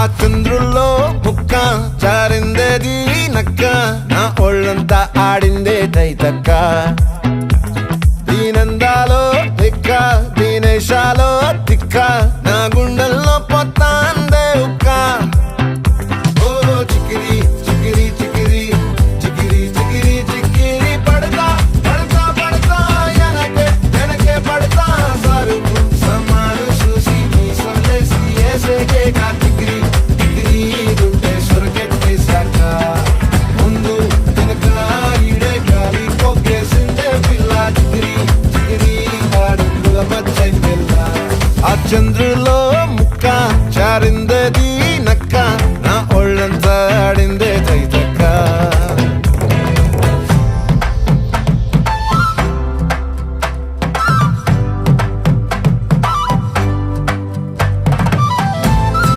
ఆ చంద్రుల్లో ముక్క జారిందేది నక్క నా ఒళ్ళంతా ఆడిందే తైతక్క దీనందాలో తిక్క దీనేశాలో తిక్క